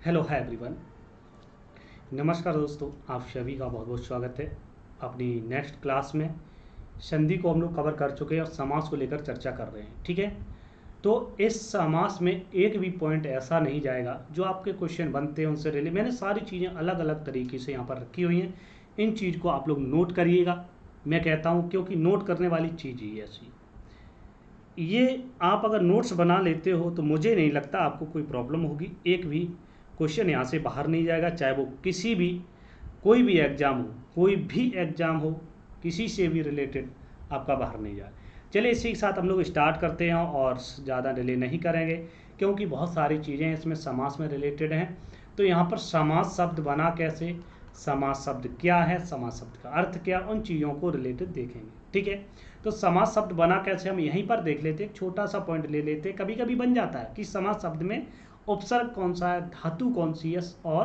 Hello hi everyone. नमस्कार दोस्तों, आप सभी का बहुत बहुत स्वागत है अपनी नेक्स्ट क्लास में। संधि को हम लोग कवर कर चुके हैं और समास को लेकर चर्चा कर रहे हैं। ठीक है, तो इस समास में एक भी पॉइंट ऐसा नहीं जाएगा जो आपके क्वेश्चन बनते हैं उनसे रिलेटेड। मैंने सारी चीज़ें अलग अलग तरीके से यहाँ पर रखी हुई हैं। इन चीज़ को आप लोग नोट करिएगा, मैं कहता हूँ, क्योंकि नोट करने वाली चीज़ ही ऐसी। ये आप अगर नोट्स बना लेते हो तो मुझे नहीं लगता आपको कोई प्रॉब्लम होगी। एक भी क्वेश्चन यहाँ से बाहर नहीं जाएगा, चाहे वो किसी भी कोई भी एग्ज़ाम हो, कोई भी एग्ज़ाम हो, किसी से भी रिलेटेड आपका बाहर नहीं जाए। चलिए इसी के साथ हम लोग स्टार्ट करते हैं और ज़्यादा डिले नहीं करेंगे, क्योंकि बहुत सारी चीज़ें इसमें समास में रिलेटेड हैं। तो यहाँ पर समास शब्द बना कैसे, समास शब्द क्या है, समास शब्द का अर्थ क्या, उन चीज़ों को रिलेटेड देखेंगे। ठीक है, तो समास शब्द बना कैसे हम यहीं पर देख लेते हैं। एक छोटा सा पॉइंट ले लेते हैं। कभी कभी बन जाता है कि समास शब्द में उपसर्ग कौन सा है, धातु कौन सी है और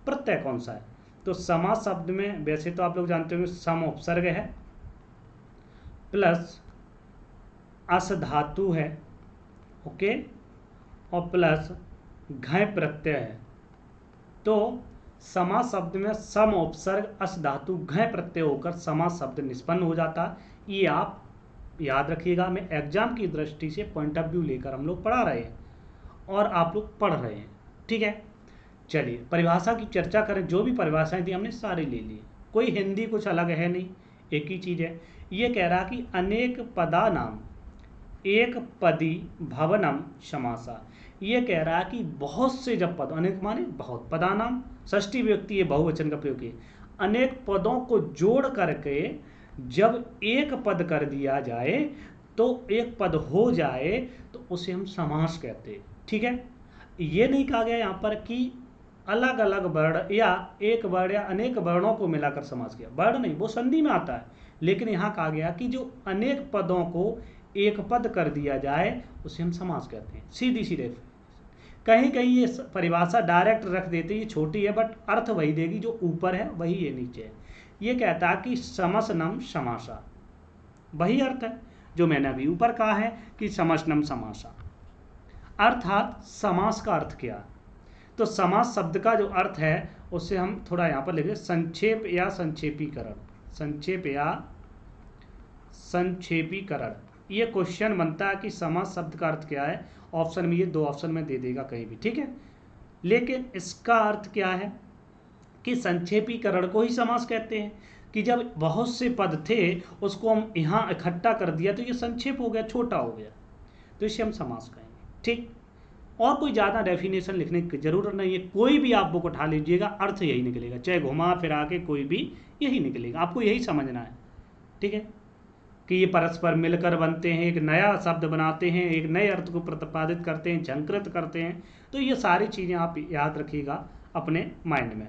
प्रत्यय कौन सा है। तो समास शब्द में वैसे तो आप लोग जानते होंगे सम उपसर्ग है प्लस अस धातु है, ओके, और प्लस घय प्रत्यय है। तो समास शब्द में सम उपसर्ग अस धातु घय प्रत्यय होकर समास शब्द निष्पन्न हो जाता है। ये आप याद रखिएगा। मैं एग्जाम की दृष्टि से पॉइंट ऑफ व्यू लेकर हम लोग पढ़ा रहे हैं और आप लोग पढ़ रहे हैं। ठीक है, चलिए परिभाषा की चर्चा करें। जो भी परिभाषाएं थी हमने सारी ले ली, कोई हिंदी कुछ अलग है नहीं, एक ही चीज़ है। ये कह रहा कि अनेक पदा नाम एक पदी भवनम समासा। ये कह रहा है कि बहुत से जब पद, अनेक माने बहुत, पदा नाम षष्ठी व्यक्ति, ये बहुवचन का प्रयोग किया। अनेक पदों को जोड़ करके जब एक पद कर दिया जाए, तो एक पद हो जाए, तो उसे हम समास कहते हैं। ठीक है, ये नहीं कहा गया यहाँ पर कि अलग अलग वर्ण या एक वर्ण या अनेक वर्णों को मिलाकर समास किया। वर्ण नहीं, वो संधि में आता है। लेकिन यहाँ कहा गया कि जो अनेक पदों को एक पद कर दिया जाए उसे हम समास कहते हैं। सीधी सी रेफ। कहीं कहीं ये परिभाषा डायरेक्ट रख देते, ये छोटी है बट अर्थ वही देगी, जो ऊपर है वही ये नीचे है। ये कहता है कि समसनम समासा, वही अर्थ है जो मैंने अभी ऊपर कहा है कि समसनम समासा। अर्थात समास का अर्थ क्या है। तो समास शब्द का जो अर्थ है उससे हम थोड़ा यहाँ पर लिखें संक्षेप या संक्षेपीकरण। संक्षेप या संक्षेपीकरण, ये क्वेश्चन बनता है कि समास शब्द का अर्थ क्या है। ऑप्शन में, ये दो ऑप्शन में दे देगा कहीं भी। ठीक है, लेकिन इसका अर्थ क्या है कि संक्षेपीकरण को ही समास कहते हैं। कि जब बहुत से पद थे उसको हम यहाँ इकट्ठा कर दिया तो ये संक्षेप हो गया, छोटा हो गया, तो इसे हम समास कहेंगे। ठीक, और कोई ज़्यादा डेफिनेशन लिखने की ज़रूरत नहीं है। कोई भी आप बुक उठा लीजिएगा, अर्थ यही निकलेगा, चाहे घुमा फिरा के कोई भी यही निकलेगा। आपको यही समझना है। ठीक है, कि ये परस्पर मिलकर बनते हैं, एक नया शब्द बनाते हैं, एक नए अर्थ को प्रतिपादित करते हैं, झंकृत करते हैं। तो ये सारी चीज़ें आप याद रखिएगा अपने माइंड में।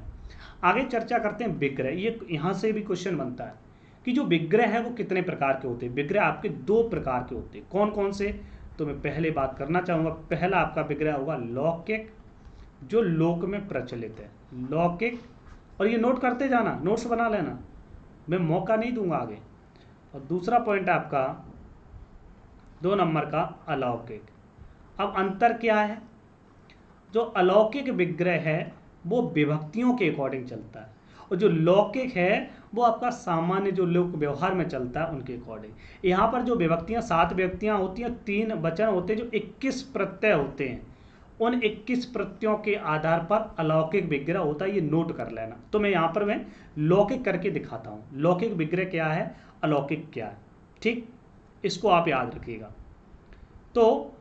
आगे चर्चा करते हैं विग्रह। ये यहाँ से भी क्वेश्चन बनता है कि जो विग्रह है वो कितने प्रकार के होते हैं। विग्रह आपके दो प्रकार के होते हैं। कौन कौन से, तो मैं पहले बात करना चाहूँगा। पहला आपका विग्रह होगा लौकिक, जो लोक में प्रचलित है, लौकिक। और ये नोट करते जाना, नोट्स बना लेना, मैं मौका नहीं दूंगा आगे। और दूसरा पॉइंट आपका 2 नंबर का अलौकिक। अब अंतर क्या है, जो अलौकिक विग्रह है वो विभक्तियों के अकॉर्डिंग चलता है, और जो लौकिक है वो आपका सामान्य जो लोक व्यवहार में चलता है उनके अकॉर्डिंग। यहाँ पर जो विभक्तियाँ 7 विभक्तियाँ होती हैं, 3 वचन होते हैं, जो 21 प्रत्यय होते हैं, उन 21 प्रत्ययों के आधार पर अलौकिक विग्रह होता है। ये नोट कर लेना। तो मैं यहाँ पर मैं लौकिक करके दिखाता हूँ, लौकिक विग्रह क्या है, अलौकिक क्या है। ठीक, इसको आप याद रखिएगा। तो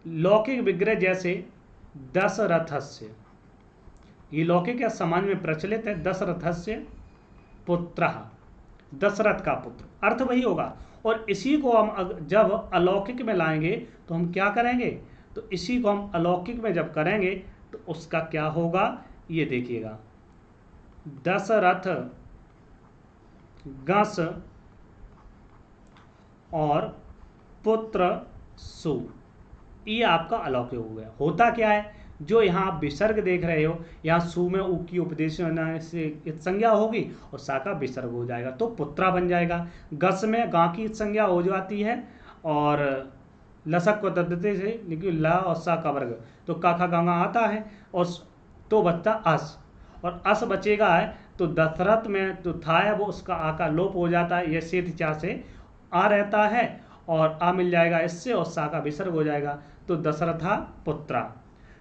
लौकिक विग्रह जैसे दशरथस्य, ये लौकिक या समाज में प्रचलित है। दशरथस्य पुत्रः, दशरथ का पुत्र, अर्थ वही होगा। और इसी को हम जब अलौकिक में लाएंगे तो हम क्या करेंगे, तो इसी को हम अलौकिक में जब करेंगे तो उसका क्या होगा, ये देखिएगा। दशरथ गस और पुत्र सु, ये आपका अलौकिक हो गया। होता क्या है, जो यहाँ आप विसर्ग देख रहे हो, यहाँ सु में उ की उपदेश से संज्ञा होगी और सा का विसर्ग हो जाएगा, तो पुत्रा बन जाएगा। गस में गा की संज्ञा हो जाती है और लसक को दद्दते से, लेकिन ला और सा का वर्ग, तो का खा गांगा आता है। और तो बचता अस, और अस बचेगा है तो दशरथ में जो था है वो उसका आ का लोप हो जाता है, ये सेठ चा से आ रहता है और आ मिल जाएगा इससे और सा का विसर्ग हो जाएगा, तो दशरथा पुत्रा।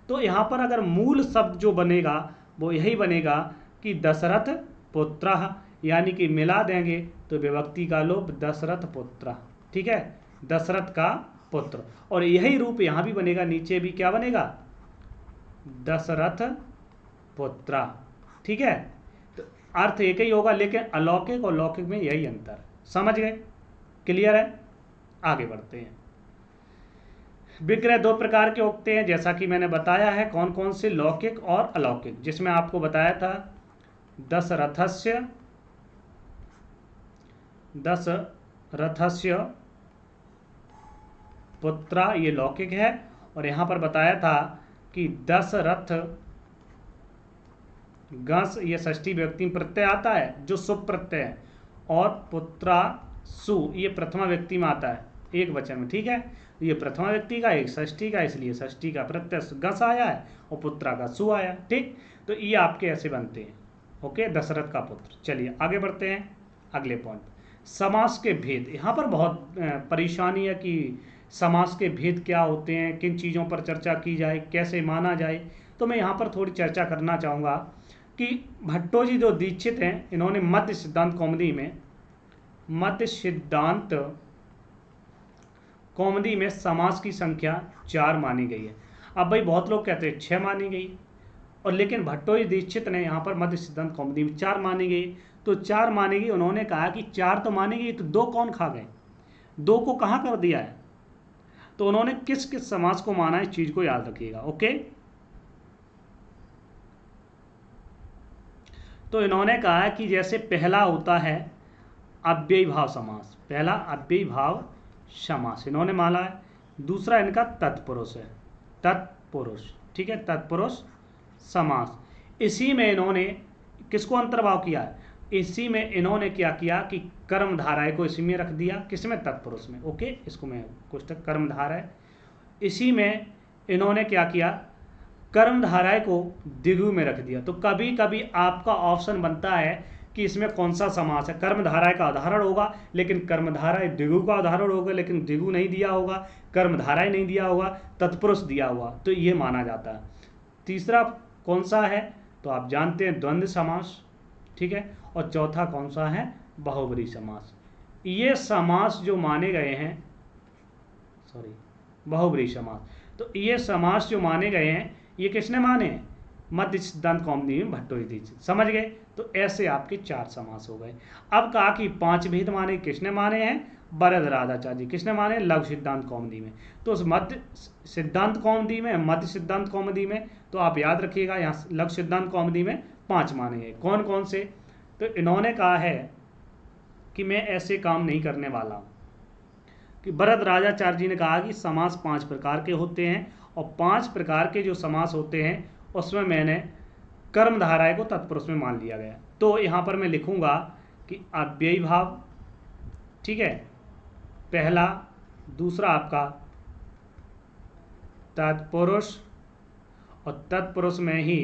तो यहाँ पर अगर मूल शब्द जो बनेगा वो यही बनेगा कि दशरथ पुत्र, यानी कि मिला देंगे तो विभक्ति का लोप दशरथ पुत्र, ठीक है, दशरथ का पुत्र। और यही रूप यहाँ भी बनेगा, नीचे भी क्या बनेगा, दशरथ पुत्र, ठीक है। तो अर्थ एक ही होगा, लेकिन अलौकिक और लौकिक में यही अंतर, समझ गए, क्लियर है। आगे बढ़ते हैं। विग्रह दो प्रकार के होते हैं, जैसा कि मैंने बताया है, कौन कौन से, लौकिक और अलौकिक, जिसमें आपको बताया था दशरथस्य पुत्रा, ये लौकिक है। और यहाँ पर बताया था कि दशरथ गस, ये षष्ठी व्यक्ति में प्रत्यय आता है जो शुभ प्रत्यय है, और पुत्रा सु, ये प्रथमा व्यक्ति में आता है एक वचन में, ठीक है। ये प्रथमा व्यक्ति का, एक षष्ठी का, इसलिए षष्ठी का प्रत्यय गस आया है और पुत्रा का सु आया, ठीक। तो ये आपके ऐसे बनते हैं, ओके, दशरथ का पुत्र। चलिए आगे बढ़ते हैं अगले पॉइंट, समास के भेद। यहाँ पर बहुत परेशानी है कि समास के भेद क्या होते हैं, किन चीज़ों पर चर्चा की जाए, कैसे माना जाए। तो मैं यहाँ पर थोड़ी चर्चा करना चाहूँगा कि भट्टोजी जो दीक्षित हैं, इन्होंने मध्य सिद्धांत कौमुदी में समास की संख्या 4 मानी गई है। अब भाई बहुत लोग कहते हैं 6 मानी गई, और लेकिन भट्टोजी दीक्षित ने यहाँ पर मध्य सिद्धांत कौमुदी में 4 मानी गई। तो 4 मानी गई, उन्होंने कहा कि 4 तो मानी गई, तो 2 कौन खा गए, 2 को कहाँ कर दिया है। तो उन्होंने किस किस समास को माना, इस चीज को याद रखिएगा, ओके। तो इन्होंने कहा कि जैसे पहला होता है अव्ययी भाव समास, पहला अव्ययी भाव समास इन्होंने माना है। दूसरा इनका तत्पुरुष है, तत्पुरुष, ठीक है, तत्पुरुष समास। इसी में इन्होंने किसको अंतर्भाव किया है, इसी में इन्होंने क्या किया कि कर्मधाराय को इसी में रख दिया, किसमें, तत्पुरुष में, ओके। इसको मैं कुछ तक कर्मधाराय, इसी में इन्होंने क्या किया, कर्मधाराय को द्विगु में रख दिया। तो कभी कभी आपका ऑप्शन बनता है कि इसमें कौन सा समास है, कर्मधाराय का उदाहरण होगा लेकिन कर्मधाराय द्विगु का उदाहरण होगा, लेकिन द्विगु नहीं दिया होगा, कर्मधाराय नहीं दिया होगा, तत्पुरुष दिया हुआ, तो ये माना जाता है। तीसरा कौन सा है, तो आप जानते हैं द्वंद्व समास, ठीक है। और चौथा कौन सा है, बहुब्रीहि समास। ये समास जो माने गए हैं, बहुब्रीहि समास, तो ये समास जो माने गए हैं, ये किसने माने हैं, मध्य सिद्धांत कौमुदी में भट्टोजी दीक्षित, समझ गए। तो ऐसे आपके 4 समास हो गए। अब कहा कि 5 भेद माने, किसने माने हैं, वरदराजाचार्य जी, किसने माने, लघु सिद्धांत कौमुदी में। तो उस मध्य सिद्धांत कौमुदी में, मध्य सिद्धांत कौमुदी में, तो आप याद रखिएगा यहाँ लघु सिद्धांत कौमुदी में 5 माने गए। कौन कौन से, तो इन्होंने कहा है कि मैं ऐसे काम नहीं करने वाला हूँ, कि वरदराजाचार्य जी ने कहा कि समास 5 प्रकार के होते हैं, और 5 प्रकार के जो समास होते हैं उसमें मैंने कर्मधाराय को तत्पुरुष में मान लिया गया। तो यहाँ पर मैं लिखूँगा कि अव्ययी भाव, ठीक है, पहला, दूसरा आपका तत्पुरुष, और तत्पुरुष में ही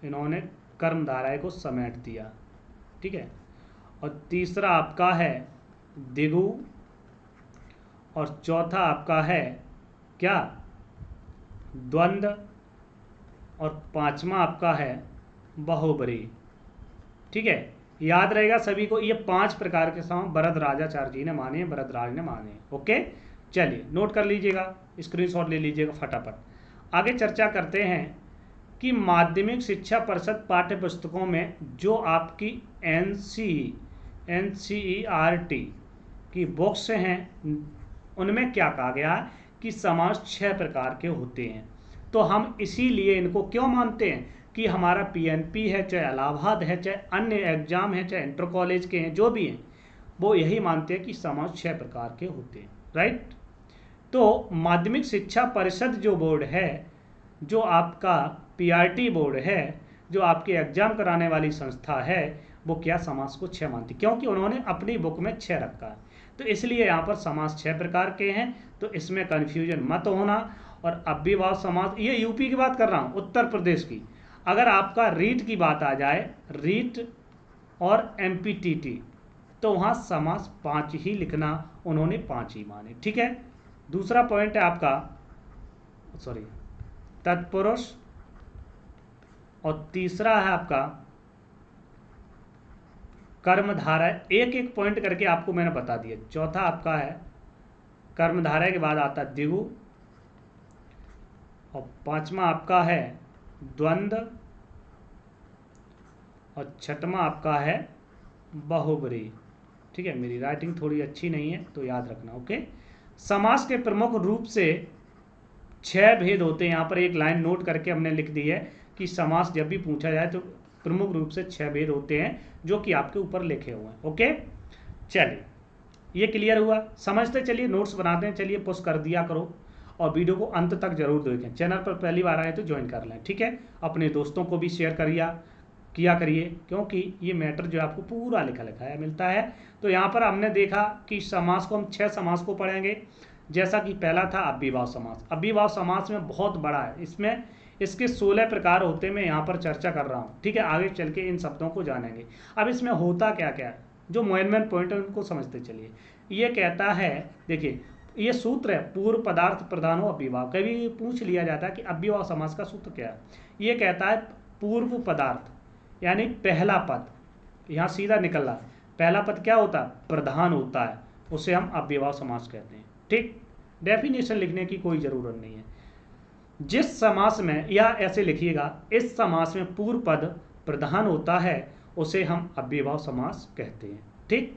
इन्होंने कर्मधाराय को समेट दिया, ठीक है। और तीसरा आपका है द्विगु, और चौथा आपका है क्या, द्वंद्व, और 5वां आपका है बहुब्रीहि, ठीक है। याद रहेगा सभी को, ये 5 प्रकार के समास वरदराजाचार्य जी ने माने, वरदराज ने माने, ओके। चलिए नोट कर लीजिएगा, स्क्रीनशॉट ले लीजिएगा फटाफट। आगे चर्चा करते हैं कि माध्यमिक शिक्षा परिषद पाठ्य पुस्तकों में जो आपकी NCERT की बुक्स हैं, उनमें क्या कहा गया है कि समास 6 प्रकार के होते हैं। तो हम इसीलिए इनको क्यों मानते हैं कि हमारा PNP है, चाहे इलाहाबाद है, चाहे अन्य एग्जाम है, चाहे इंटर कॉलेज के हैं, जो भी हैं, वो यही मानते हैं कि समास 6 प्रकार के होते हैं, राइट। तो माध्यमिक शिक्षा परिषद जो बोर्ड है, जो आपका PRT बोर्ड है, जो आपके एग्जाम कराने वाली संस्था है, वो क्या समास को 6 मानती, क्योंकि उन्होंने अपनी बुक में 6 रखा है। तो इसलिए यहाँ पर समास 6 प्रकार के हैं, तो इसमें कन्फ्यूजन मत होना। और अव्ययी भाव समास, ये यूपी की बात कर रहा हूँ, उत्तर प्रदेश की। अगर आपका रीट की बात आ जाए, रीट और एमपीटीटी, तो वहाँ समास 5 ही लिखना, उन्होंने 5 ही माने। ठीक है। दूसरा पॉइंट है आपका, सॉरी, तत्पुरुष, और तीसरा है आपका कर्मधारय। एक एक पॉइंट करके आपको मैंने बता दिया। चौथा आपका है कर्मधारय के बाद आता है दिगु, और पांचवा आपका है द्वंद्व, और छठवां आपका है बहुब्री। ठीक है, मेरी राइटिंग थोड़ी अच्छी नहीं है तो याद रखना। ओके। समास के प्रमुख रूप से 6 भेद होते हैं। यहाँ पर एक लाइन नोट करके हमने लिख दी है कि समास जब भी पूछा जाए तो प्रमुख रूप से 6 भेद होते हैं, जो कि आपके ऊपर लिखे हुए हैं। ओके, चलिए, ये क्लियर हुआ। समझते चलिए, नोट्स बनाते हैं। चलिए, पुश कर दिया करो और वीडियो को अंत तक जरूर देखें। चैनल पर पहली बार आए तो ज्वाइन कर लें। ठीक है, अपने दोस्तों को भी शेयर किया करिए, क्योंकि ये मैटर जो आपको पूरा लिखा है मिलता है। तो यहाँ पर हमने देखा कि समास को हम 6 समास को पढ़ेंगे। जैसा कि पहला था अव्ययभाव समास। अव्ययभाव समास में बहुत बड़ा है, इसमें इसके 16 प्रकार होते हैं। मैं यहाँ पर चर्चा कर रहा हूँ। ठीक है, आगे चल के इन शब्दों को जानेंगे। अब इसमें होता क्या क्या है, जो मेन पॉइंट है उनको समझते चलिए। ये कहता है, देखिए, ये सूत्र है पूर्व पदार्थ प्रधान हो अव्ययभाव। कभी पूछ लिया जाता है कि अव्ययभाव समास का सूत्र क्या है। ये कहता है पूर्व पदार्थ यानी पहला पद, यहाँ सीधा निकल रहा। पहला पद क्या होता है, प्रधान होता है, उसे हम अव्ययभाव समास कहते हैं। ठीक, डेफिनेशन लिखने की कोई जरूरत नहीं है। जिस समास में, या ऐसे लिखिएगा, इस समास में पूर्व पद प्रधान होता है उसे हम अव्ययभाव समास कहते हैं। ठीक,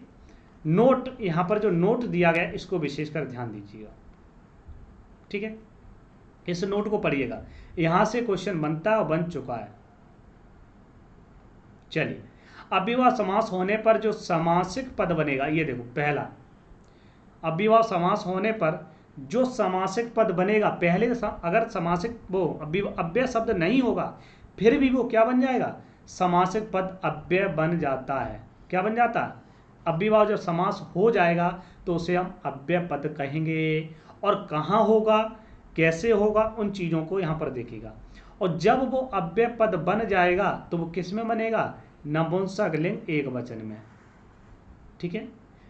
नोट, यहाँ पर जो नोट दिया गया इसको विशेषकर ध्यान दीजिएगा। ठीक है, इस नोट को पढ़िएगा, यहाँ से क्वेश्चन बनता है और बन चुका है। चलिए, अव्ययभाव समास होने पर जो समासिक पद बनेगा, ये देखो, पहला अव्ययभाव समास होने पर जो समासिक पद बनेगा, पहले अगर समासिक वो अव्यय शब्द नहीं होगा, फिर भी वो क्या बन जाएगा, समासिक पद अव्यय बन जाता है। क्या बन जाता है, अव्ययभाव जब समास हो जाएगा तो उसे हम अव्यय पद कहेंगे। और कहाँ होगा, कैसे होगा, उन चीज़ों को यहाँ पर देखिएगा। और जब वो अव्यय पद बन जाएगा तो वो किस में बनेगा, नपुंसक लिंग एक वचन में। ठीक है,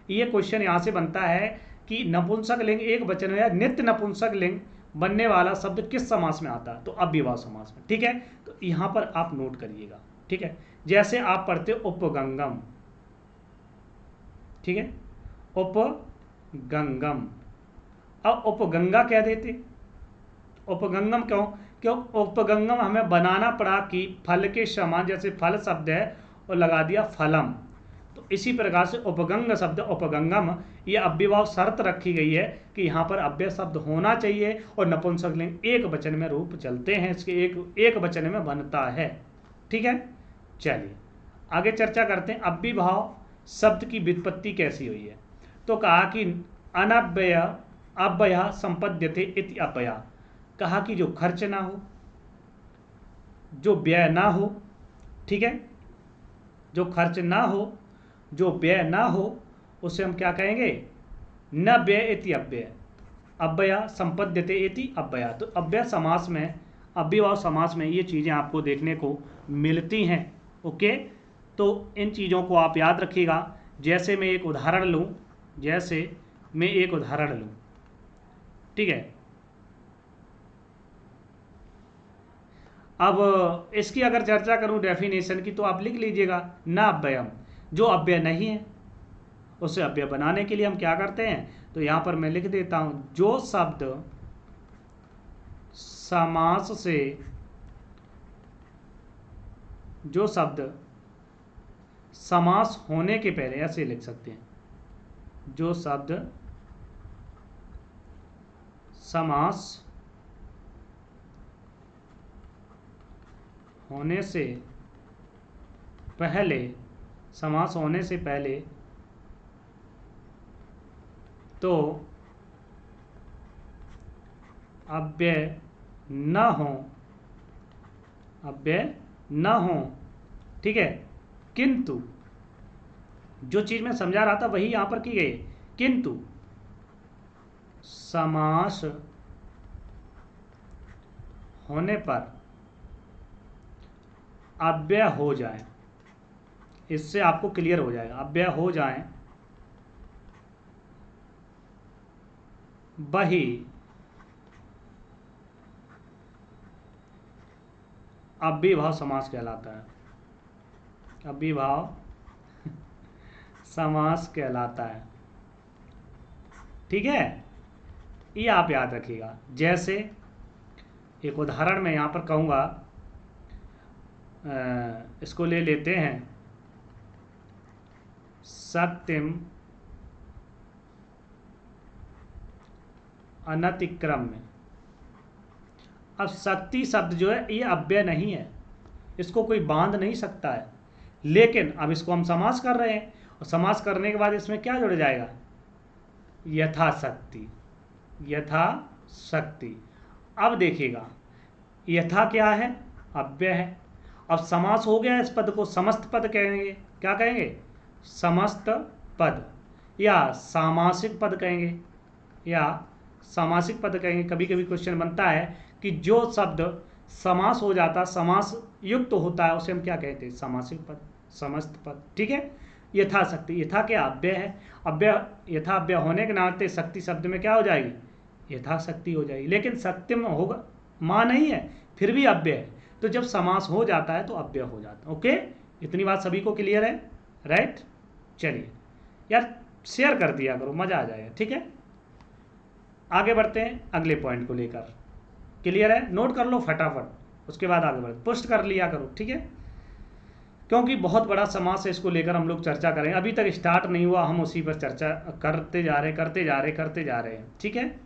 ये क्वेश्चन यहाँ से बनता है कि नपुंसक लिंग एक वचन या नित्य नपुंसक लिंग बनने वाला शब्द किस समास में आता है, तो अव्ययभाव समास में। ठीक है, तो यहाँ पर आप नोट करिएगा। ठीक है, जैसे आप पढ़ते उपगंगम। ठीक है, उपगंगम, अब उपगंगा कह देते, उपगंगम क्यों उपगंगम हमें बनाना पड़ा कि फल के समान, जैसे फल शब्द है और लगा दिया फलम, तो इसी प्रकार से उपगंग शब्द उपगंगम, ये अव्ययभाव शर्त रखी गई है कि यहाँ पर अव्यय शब्द होना चाहिए और नपुंसक लिंग एक वचन में रूप चलते हैं, इसके एक वचन में बनता है। ठीक है, चलिए आगे चर्चा करते हैं। अव्ययभाव शब्द की व्युत्पत्ति कैसी हुई है, तो कहा कि अनव्यय अव्यय संपद्यते इति अव्यय, कहा कि जो खर्च ना हो, जो व्यय ना हो। ठीक है, जो खर्च ना हो, जो व्यय ना हो, उसे हम क्या कहेंगे, न व्यय इति अव्यय, अव्यय संपद्यते इति अव्यय। तो अव्यय समास में, अव्ययभाव समास में ये चीज़ें आपको देखने को मिलती हैं। ओके, तो इन चीज़ों को आप याद रखिएगा। जैसे मैं एक उदाहरण लूँ, ठीक है, अब इसकी अगर चर्चा करूं डेफिनेशन की, तो आप लिख लीजिएगा, ना अव्ययम, जो अव्यय नहीं है उसे अव्यय बनाने के लिए हम क्या करते हैं, तो यहां पर मैं लिख देता हूं, जो शब्द समास से, जो शब्द समास होने के पहले, ऐसे लिख सकते हैं, जो शब्द समास होने से पहले, समास होने से पहले तो अव्यय न हो, अव्यय न हो। ठीक है, किंतु जो चीज मैं समझा रहा था वही यहां पर की गई, किंतु समास होने पर अव्यय हो जाए, इससे आपको क्लियर हो जाएगा। अव्यय हो जाए वही अव्ययीभाव समास कहलाता है। अव्ययीभाव समास कहलाता है, ठीक है। ये आप याद रखिएगा। जैसे एक उदाहरण मैं यहाँ पर कहूँगा, इसको ले लेते हैं, सत्यम अनतिक्रम्य। अब शक्ति शब्द जो है ये अव्यय नहीं है, इसको कोई बांध नहीं सकता है, लेकिन अब इसको हम समास कर रहे हैं, और समास करने के बाद इसमें क्या जुड़ जाएगा? यथाशक्ति। यथाशक्ति। अब देखिएगा, यथा क्या है? अव्यय है। अब समास हो गया, इस पद को समस्त पद कहेंगे। क्या कहेंगे? समस्त पद, या सामासिक पद कहेंगे, या सामासिक पद कहेंगे। कभी कभी क्वेश्चन बनता है कि जो शब्द समास हो जाता, समास युक्त होता है, उसे हम क्या कहते हैं? सामासिक पद, समस्त पद, ठीक है। यथाशक्ति, यथा क्या? अव्यय है। अव्यय, यथा अव्यय होने के नाते शक्ति शब्द में क्या हो जाएगी? यथाशक्ति हो जाएगी। लेकिन शक्ति में होगा, माँ नहीं है, फिर भी अव्यय है, तो जब समास हो जाता है तो अव्यय हो जाता है। ओके, इतनी बात सभी को क्लियर है? राइट। चलिए यार, शेयर कर दिया करो, मजा आ जाएगा, ठीक है। आगे बढ़ते हैं अगले पॉइंट को लेकर। क्लियर है? नोट कर लो फटाफट, उसके बाद आगे बढ़ते, पोस्ट कर लिया करो, ठीक है, क्योंकि बहुत बड़ा समास है, इसको लेकर हम लोग चर्चा करेंगे। अभी तक स्टार्ट नहीं हुआ, हम उसी पर चर्चा करते जा रहे हैं, ठीक है।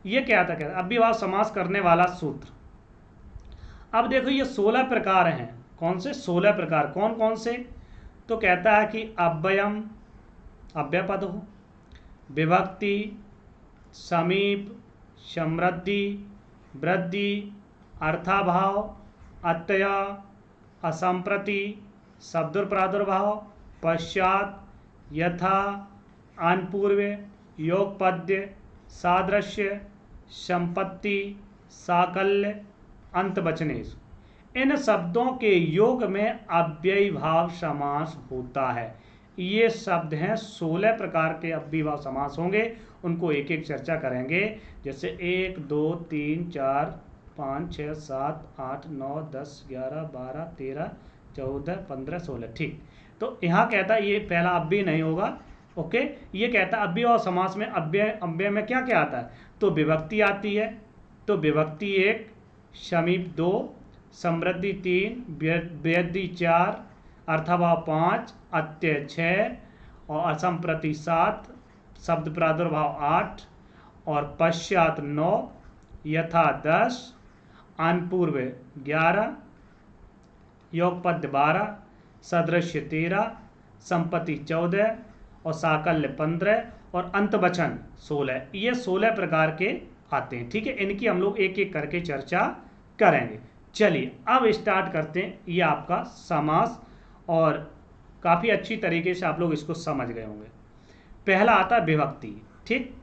ये क्या था? क्या अव्ययीभाव समास करने वाला सूत्र। अब देखो, ये 16 प्रकार हैं। कौन से? 16 प्रकार। कौन कौन से? तो कहता है कि अव्ययम, अव्यय पद हो, विभक्ति, समीप, समृद्धि, वृद्धि, अर्थाभाव, अत्यय, असंप्रति, शब्दों पश्चात, यथा, आनपूर्व, योगपद्य, सादृश्य, संपत्ति, साकल्य, अंतवचनेश। इन शब्दों के योग में अव्ययीभाव समास होता है। ये शब्द हैं, 16 प्रकार के अव्ययीभाव समास होंगे, उनको एक एक चर्चा करेंगे। जैसे 1 2 3 4 5 6 7 8 9 10 11 12 13 14 15 16, ठीक। तो यहाँ कहता है ये पहला अव्यय नहीं होगा, ओके। ये कहता है अव्ययीभाव समास में अव्यय में क्या क्या आता है? तो विभक्ति आती है, तो विभक्ति 1, समीप 2, समृद्धि 3, वृद्धि 4, अर्थाभाव 5, अत्यय 6 और असंप्रति 7, शब्द प्रादुर्भाव 8 और पश्चात 9, यथा 10, आनपूर्व 11, योगपद्य 12, सदृश्य 13, संपत्ति 14 और साकल्य 15 और अंतवचन 16। ये 16 प्रकार के आते हैं, ठीक है। इनकी हम लोग एक एक करके चर्चा करेंगे। चलिए अब स्टार्ट करते हैं। ये आपका समास, और काफ़ी अच्छी तरीके से आप लोग इसको समझ गए होंगे। पहला आता है विभक्ति, ठीक।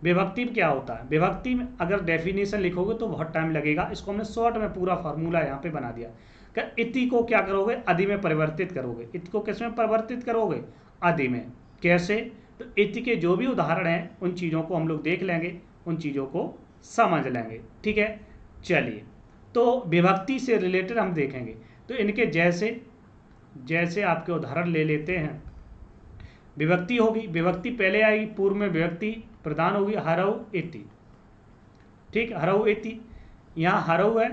विभक्ति में क्या होता है? विभक्ति में अगर डेफिनेशन लिखोगे तो बहुत टाइम लगेगा, इसको हमने शॉर्ट में पूरा फार्मूला यहाँ पे बना दिया। इति को क्या करोगे? अधि में परिवर्तित करोगे। इति को किस में परिवर्तित करोगे? अधि में। कैसे? तो इति के जो भी उदाहरण हैं उन चीज़ों को हम लोग देख लेंगे, उन चीज़ों को समझ लेंगे, ठीक है। चलिए, तो विभक्ति से रिलेटेड हम देखेंगे। तो इनके जैसे आपके उदाहरण ले लेते हैं। विभक्ति होगी, विभक्ति पहले आएगी, पूर्व में विभक्ति प्रधान होगी, हरऊ इति, ठीक। हरऊ इति, यहाँ हरऊ है,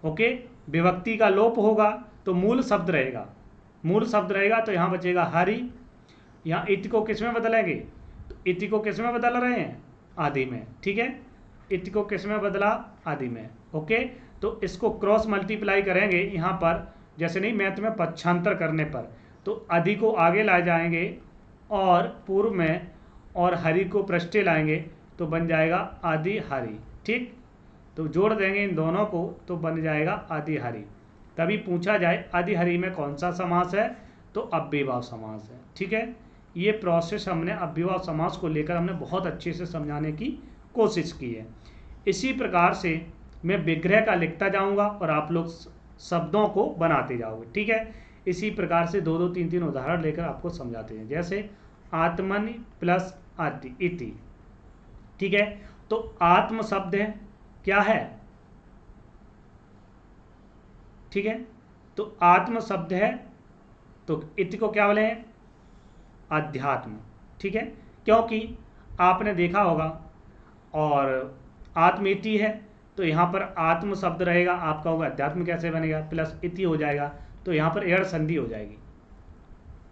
ओके। विभक्ति का लोप होगा तो मूल शब्द रहेगा, तो यहाँ बचेगा हरि। यहाँ इति को किस में बदलेंगे? तो इति को किस में बदल रहे हैं? आदि में, ठीक है। इति को किस में बदला? आदि में, ओके। तो इसको क्रॉस मल्टीप्लाई करेंगे यहाँ पर, जैसे नहीं मैथ में पक्षांतर करने पर, तो अधि को आगे ला जाएंगे और पूर्व में, और हरि को पृष्ठे लाएंगे तो बन जाएगा आदि हरि, ठीक। तो जोड़ देंगे इन दोनों को तो बन जाएगा आदि हरि। तभी पूछा जाए आदि हरि में कौन सा समास है? तो अव्ययीभाव समास है, ठीक है। ये प्रोसेस हमने अव्ययीभाव समास को लेकर हमने बहुत अच्छे से समझाने की कोशिश की है। इसी प्रकार से मैं विग्रह का लिखता जाऊंगा और आप लोग शब्दों को बनाते जाओगे। ठीक है, इसी प्रकार से 2 2 3 3 उदाहरण लेकर आपको समझाते हैं। जैसे आत्मनि प्लस अति इति। ठीक है, तो आत्म शब्द है, क्या है? ठीक है, तो आत्म शब्द है, तो इति को क्या बोले? अध्यात्म। ठीक है, क्योंकि आपने देखा होगा, और आत्म इति है तो यहाँ पर आत्म शब्द रहेगा, आपका होगा अध्यात्म कैसे बनेगा, प्लस इति हो जाएगा, तो यहाँ पर एड़ संधि हो जाएगी।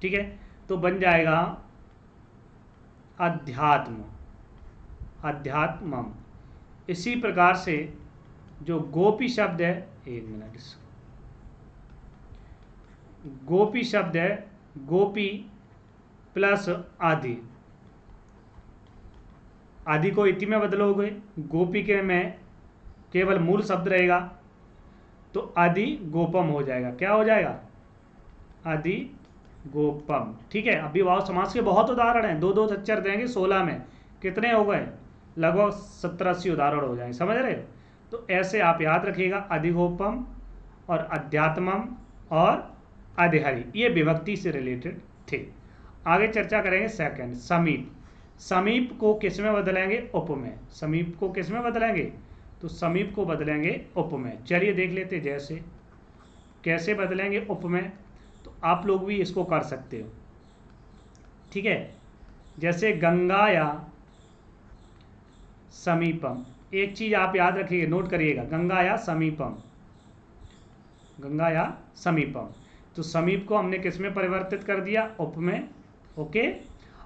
ठीक है, तो बन जाएगा अध्यात्म, अध्यात्मम। इसी प्रकार से जो गोपी शब्द है, एक मिनट, गोपी शब्द है, गोपी प्लस आदि, आदि को इति में बदलोगे, गोपी के में केवल मूल शब्द रहेगा, तो आदि गोपम हो जाएगा। क्या हो जाएगा? आदि गोपम। ठीक है, अभी वाव समास के बहुत उदाहरण हैं, 2 2 अक्षर देंगे 16 में कितने हो गए? लगभग 70-80 उदाहरण हो जाएंगे, समझ रहे हो? तो ऐसे आप याद रखिएगा, अधिगोपम और अध्यात्मम और अधिहरि, ये विभक्ति से रिलेटेड थे। आगे चर्चा करेंगे सेकंड, समीप। समीप को किस में बदलेंगे? उप में। समीप को किस में बदलेंगे? तो समीप को बदलेंगे उप में। चलिए देख लेते जैसे कैसे बदलेंगे उप में, तो आप लोग भी इसको कर सकते हो। ठीक है, जैसे गंगा या समीपम, एक चीज आप याद रखिए, नोट करिएगा, गंगा या समीपम, गंगा या समीपम। तो समीप को हमने किस में परिवर्तित कर दिया? उप में। ओके,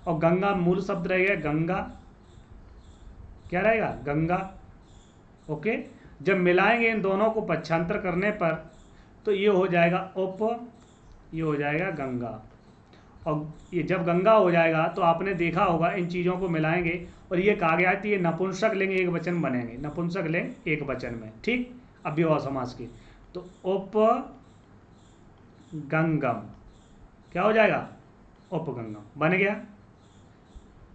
और गंगा मूल शब्द रहेगा, गंगा क्या रहेगा? गंगा। ओके, जब मिलाएंगे इन दोनों को पक्षांतर करने पर तो ये हो जाएगा उप, ये हो जाएगा गंगा। और ये जब गंगा हो जाएगा तो आपने देखा होगा, इन चीज़ों को मिलाएंगे और ये कहा गया है ये नपुंसक लिंग एक वचन बनेंगे, नपुंसक लिंग एक वचन में। ठीक, अव्ययभाव समास के, तो उप गंगम क्या हो जाएगा? उपगंगम बन गया,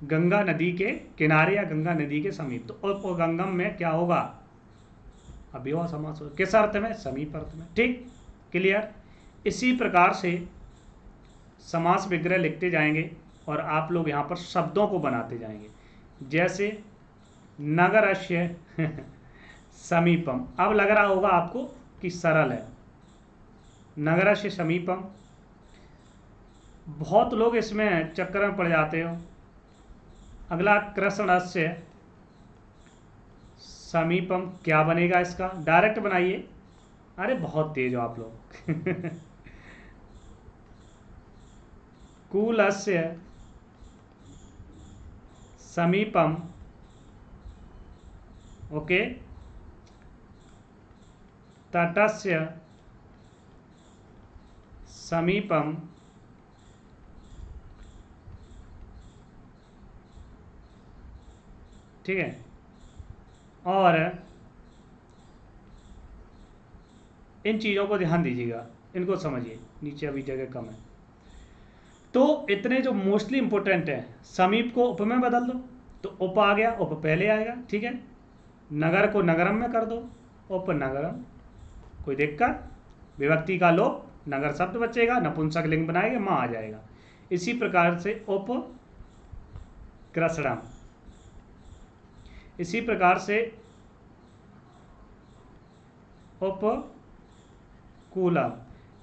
गंगा नदी के किनारे या गंगा नदी के समीप। तो उपगंगम में क्या होगा? अव्ययभाव समास होगा। किस अर्थ में? समीप अर्थ में। ठीक, क्लियर। इसी प्रकार से समास विग्रह लिखते जाएंगे और आप लोग यहाँ पर शब्दों को बनाते जाएंगे। जैसे नगरस्य समीपम, अब लग रहा होगा आपको कि सरल है, नगरस्य समीपम। बहुत लोग इसमें चक्कर में पड़ जाते हो। अगला कृष्णस्य समीपम, क्या बनेगा इसका? डायरेक्ट बनाइए, अरे बहुत तेज हो आप लोग कूलस्य समीपम, ओके, तटस्य समीपम, ठीक है, और इन चीज़ों को ध्यान दीजिएगा, इनको समझिए, नीचे अभी जगह कम है। तो इतने जो मोस्टली इंपॉर्टेंट है, समीप को उप में बदल दो तो उप आ गया, उप पहले आएगा। ठीक है, नगर को नगरम में कर दो, उप नगरम, कोई दिक्कत? विभक्ति का लोप, नगर शब्द बचेगा, नपुंसक लिंग बनाएगा, माँ आ जाएगा। इसी प्रकार से उप कृष्णम, इसी प्रकार से उप कूलम,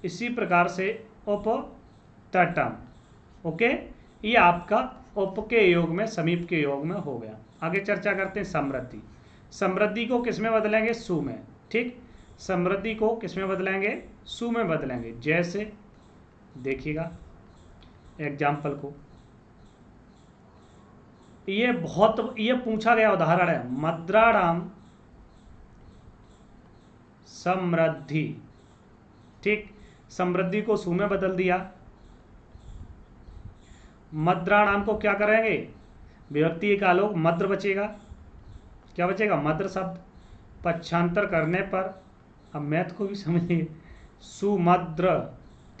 इसी प्रकार से उप तटम। ओके, ये आपका उप के योग में, समीप के योग में हो गया। आगे चर्चा करते हैं समृद्धि। समृद्धि को किस में बदलेंगे? सु में। ठीक, समृद्धि को किस में बदलेंगे? सु में बदलेंगे। जैसे देखिएगा एग्जाम्पल को, ये पूछा गया उदाहरण है, मद्राणाम समृद्धि। ठीक, समृद्धि को सु में बदल दिया। मद्राणाम को क्या करेंगे? विभक्ति का लोग मद्र बचेगा, क्या बचेगा? मद्र शब्द। पक्षांतर करने पर, अब मैथ को भी समझिए, सुमद्र।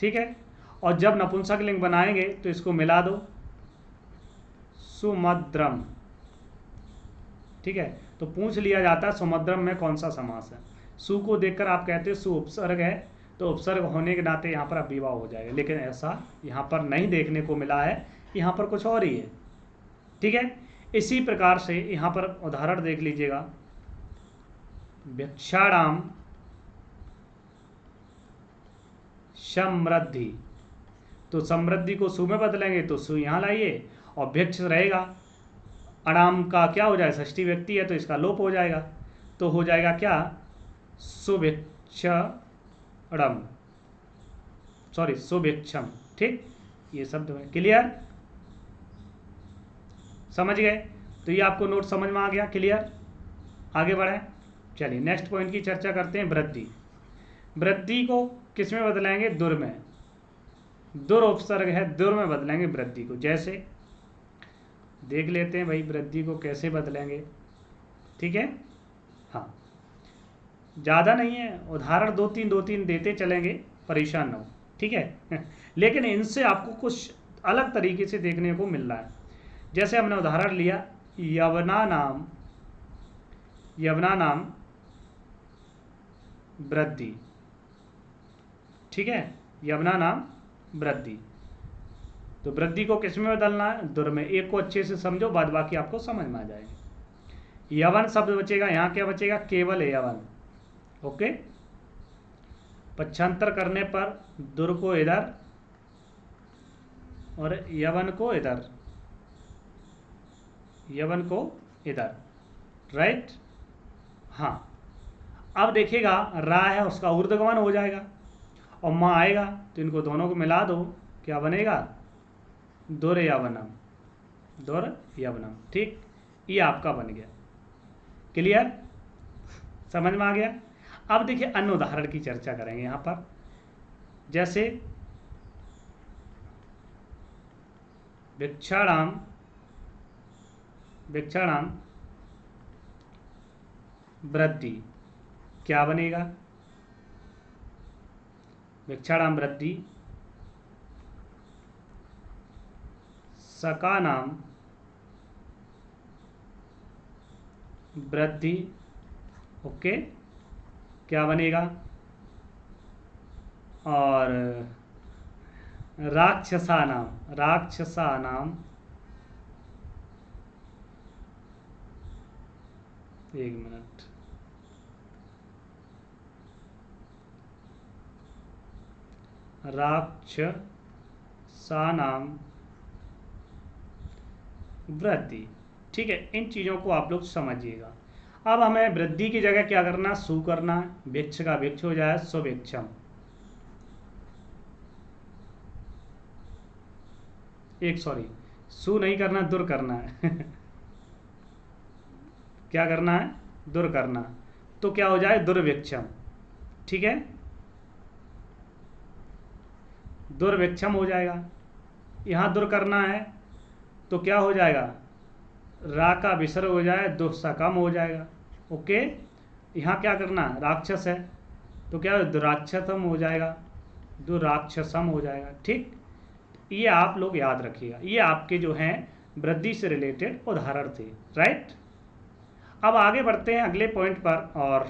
ठीक है, और जब नपुंसक लिंग बनाएंगे तो इसको मिला दो, सुमद्रम। ठीक है, तो पूछ लिया जाता है सुमद्रम में कौन सा समास है। सु को देखकर आप कहते हो सु उपसर्ग है, तो उपसर्ग होने के नाते यहाँ पर अव्ययभाव हो जाएगा, लेकिन ऐसा यहाँ पर नहीं देखने को मिला है, यहाँ पर कुछ और ही है। ठीक है, इसी प्रकार से यहाँ पर उदाहरण देख लीजिएगा, भिक्षाणाम समृद्धि, तो समृद्धि को सु में बदलेंगे तो सु यहाँ लाइए, और भिक्ष रहेगा, अणाम का क्या हो जाएगा, षष्ठी व्यक्ति है तो इसका लोप हो जाएगा, तो हो जाएगा क्या, सुभिक्षणम, सॉरी सुभिक्षम। ठीक, ये शब्द है, क्लियर, समझ गए? तो ये आपको नोट समझ में आ गया, क्लियर। आगे बढ़े, चलिए नेक्स्ट पॉइंट की चर्चा करते हैं, वृद्धि। वृद्धि को किस में बदलेंगे, दुर में, दुर उपसर्ग है, दुर में बदलेंगे वृद्धि को। जैसे देख लेते हैं भाई वृद्धि को कैसे बदलेंगे, ठीक है। हाँ, ज़्यादा नहीं है, उदाहरण दो तीन देते चलेंगे, परेशान ना हो, ठीक है। लेकिन इनसे आपको कुछ अलग तरीके से देखने को मिल रहा है। जैसे हमने उदाहरण लिया, यवना नाम, यवना नाम वृद्धि, ठीक है, यवना नाम वृद्धि। तो वृद्धि को किस में बदलना है, दुर में। एक को अच्छे से समझो, बाद बाकी आपको समझ में आ जाएगा। यवन शब्द बचेगा, यहाँ क्या बचेगा, केवल यवन। ओके, पक्षांतर करने पर दुर को इधर और यवन को इधर, यवन को इधर, राइट। हाँ, अब देखिएगा रा है उसका ऊर्ध्वगमन हो जाएगा और माँ आएगा, तो इनको दोनों को मिला दो, क्या बनेगा, दुर यवनम, दुर यवनम। ठीक, ये आपका बन गया, क्लियर, समझ में आ गया। अब देखिए अन्य उदाहरण की चर्चा करेंगे यहाँ पर। जैसे भिक्षाणाम, भिक्षाणाम वृद्धि, क्या बनेगा, भिक्षाणाम वृद्धि, सकानाम वृद्धि। ओके, क्या बनेगा, और राक्षसानाम, राक्षसानाम, एक मिनट, राक्षसानाम वृद्धि। ठीक है, इन चीज़ों को आप लोग समझिएगा। अब हमें वृद्धि की जगह क्या करना, सु करना है, भिक्ष का भिक्ष हो जाए सुभिक्षम। एक सॉरी, सु नहीं करना, दुर करना है। क्या करना है, दुर करना, तो क्या हो जाए, दुर्भिक्षम। ठीक है, दुर्भिक्षम हो जाएगा। यहाँ दुर करना है तो क्या हो जाएगा, रा का विसर्ग हो जाए, दु सकम हो जाएगा। ओके, यहाँ क्या करना, राक्षस है तो क्या दुराक्षसम हो जाएगा, दुराक्षसम हो जाएगा। ठीक, ये आप लोग याद रखिएगा, ये आपके जो हैं वृद्धि से रिलेटेड उदाहरण थे, राइट। अब आगे बढ़ते हैं अगले पॉइंट पर, और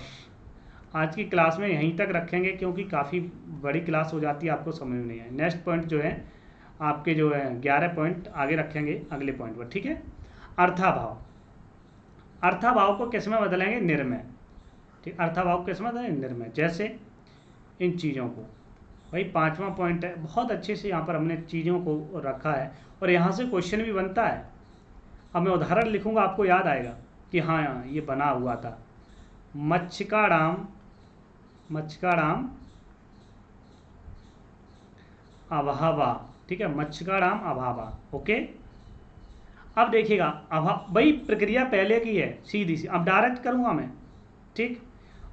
आज की क्लास में यहीं तक रखेंगे क्योंकि काफ़ी बड़ी क्लास हो जाती है, आपको समझ में नहीं है। नेक्स्ट पॉइंट जो है आपके जो है 11 पॉइंट आगे रखेंगे अगले पॉइंट पर, ठीक है। अर्थाभाव, अर्थाभाव को किस में बदलेंगे, निर्मय। ठीक, अर्थाभाव किस में बदलेंगे, निर्मय। जैसे इन चीज़ों को, भाई 5वां पॉइंट है, बहुत अच्छे से यहाँ पर हमने चीज़ों को रखा है और यहाँ से क्वेश्चन भी बनता है। अब मैं उदाहरण लिखूँगा, आपको याद आएगा कि हाँ ये बना हुआ था। मच्छकाणाम, मच्छकाणाम अभावा, ठीक है, मच्छकाणाम अभावा। ओके, अब देखिएगा अभाव, भाई प्रक्रिया पहले की है सीधी सी, अब डायरेक्ट करूँगा मैं। ठीक,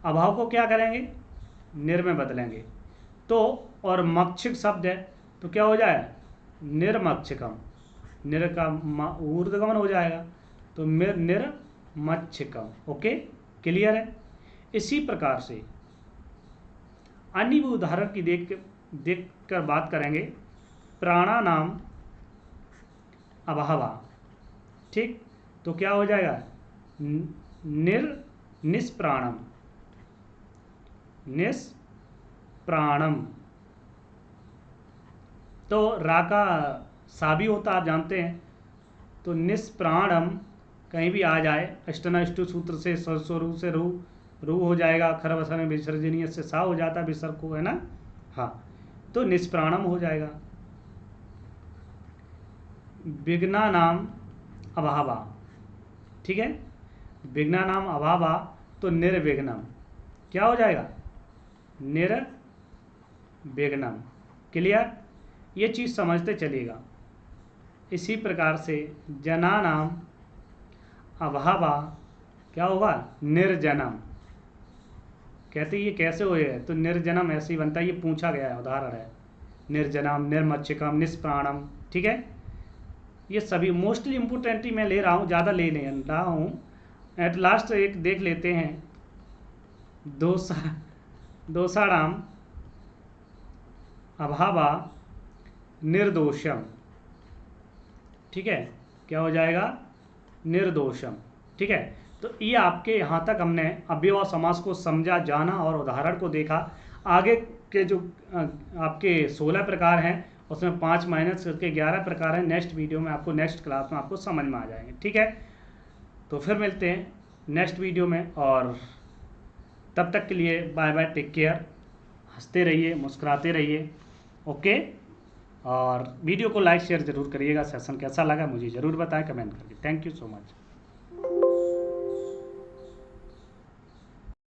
अभाव को क्या करेंगे, निर्मय बदलेंगे, तो और मक्षिक शब्द है तो क्या हो जाए, निर्मक्षिकम, निर का ऊर्ध्वगमन हो जाएगा तो निर्मक्षिकम। ओके, क्लियर है। इसी प्रकार से अन्य भी उदाहरण की देख कर बात करेंगे। प्राणानाम अभावा, ठीक, तो क्या हो जाएगा, निष्प्राणम, निष्प्राणम। तो रा का सा भी होता आप जानते हैं, तो निष्प्राणम कहीं भी आ जाए अष्टनाष्टु सूत्र से स्वरू से रू हो जाएगा, खर वसन में विसर्जनीय से सा हो जाता विसर्ग को, है ना। हाँ, तो निष्प्राणम हो जाएगा। विघ्ना नाम अभावा, ठीक है, विघ्ना नाम अभावा, तो निर्विघ्नम क्या हो जाएगा, निर्विघ्नम। क्लियर, ये चीज़ समझते चलिएगा। इसी प्रकार से जना नाम अभावा क्या होगा, निर्जनम। कहते ये कैसे हुए है, तो निर्जनम ऐसे ही बनता है, ये पूछा गया है, उदाहरण है, निर्जनम, निर्मच्छिकम, निष्प्राणम, ठीक है। ये सभी मोस्टली इम्पोर्टेंट ही मैं ले रहा हूँ, ज़्यादा ले नहीं रहा हूँ। एट लास्ट एक देख लेते हैं, दोषाणाम अभावा निर्दोषम, ठीक है, क्या हो जाएगा, निर्दोषम, ठीक है। तो ये आपके यहाँ तक हमने अव्यय समास को समझा, जाना और उदाहरण को देखा। आगे के जो आपके 16 प्रकार हैं उसमें 5 माइनस करके 11 प्रकार हैं। नेक्स्ट वीडियो में आपको, नेक्स्ट क्लास में आपको समझ में आ जाएंगे, ठीक है। तो फिर मिलते हैं नेक्स्ट वीडियो में, और तब तक के लिए बाय बाय, टेक केयर, हंसते रहिए, मुस्कुराते रहिए, ओके। और वीडियो को लाइक शेयर ज़रूर करिएगा। सेशन कैसा लगा मुझे ज़रूर बताएं कमेंट करके। Thank you so much.